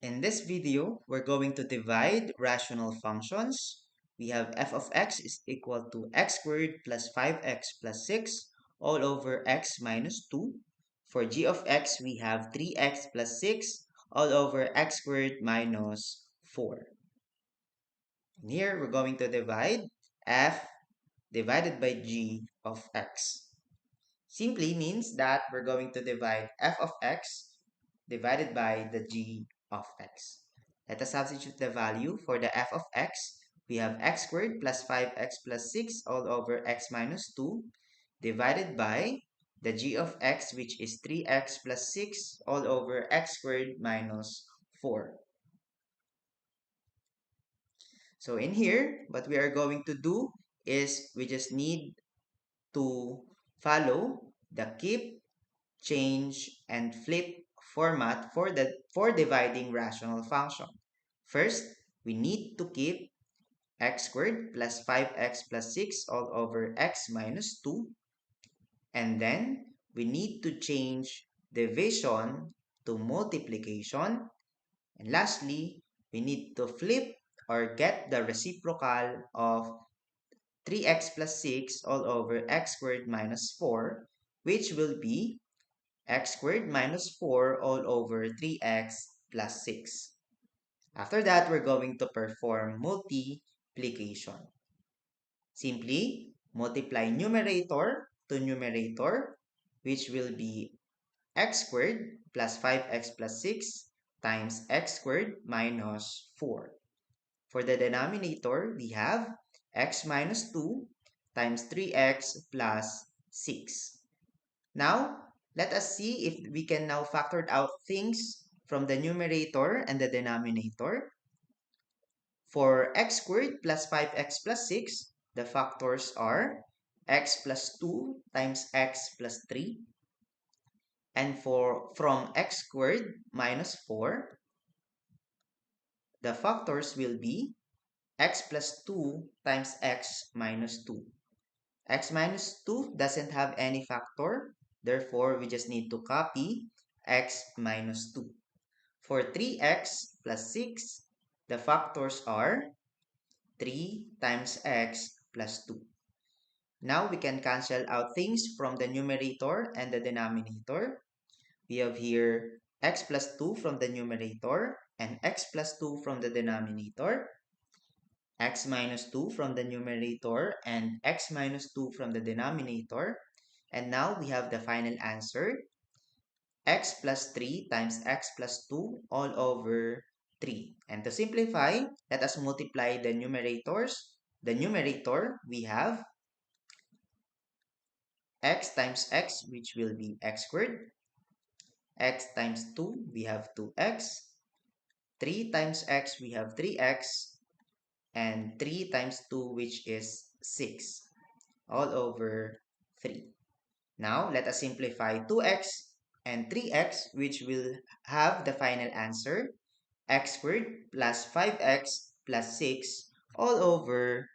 In this video, we're going to divide rational functions. We have f of x is equal to x squared plus 5x plus 6 all over x minus 2. For g of x, we have 3x plus 6 all over x squared minus 4. And here, we're going to divide f divided by g of x. Simply means that we're going to divide f of x divided by the g of x. Let us substitute the value for the f of x. We have x squared plus 5x plus 6 all over x minus 2 divided by the g of x, which is 3x plus 6 all over x squared minus 4. So in here, what we are going to do is we just need to follow the keep, change, and flip format for dividing rational function. First, we need to keep x squared plus 5x plus 6 all over x minus 2. And then we need to change division to multiplication. And lastly, we need to flip or get the reciprocal of 3x plus 6 all over x squared minus 4, which will be x squared minus 4 all over 3x plus 6. After that, we're going to perform multiplication. Simply multiply numerator to numerator, which will be x squared plus 5x plus 6 times x squared minus 4. For the denominator, we have x minus 2 times 3x plus 6. Now, let us see if we can now factor out things from the numerator and the denominator. For x squared plus 5x plus 6, the factors are x plus 2 times x plus 3. And from x squared minus 4, the factors will be x plus 2 times x minus 2. X minus 2 doesn't have any factor, therefore we just need to copy x minus 2. For 3x plus 6, the factors are 3 times x plus 2. Now we can cancel out things from the numerator and the denominator. We have here x plus 2 from the numerator and x plus 2 from the denominator, x minus 2 from the numerator and x minus 2 from the denominator. And now we have the final answer, x plus 3 times x plus 2 all over 3. And to simplify, let us multiply the numerators. The numerator, we have x times x, which will be x squared. X times 2, we have 2x. 3 times x, we have 3x. And 3 times 2, which is 6, all over 3. Now, let us simplify 2x and 3x, which will have the final answer, x squared plus 5x plus 6 all over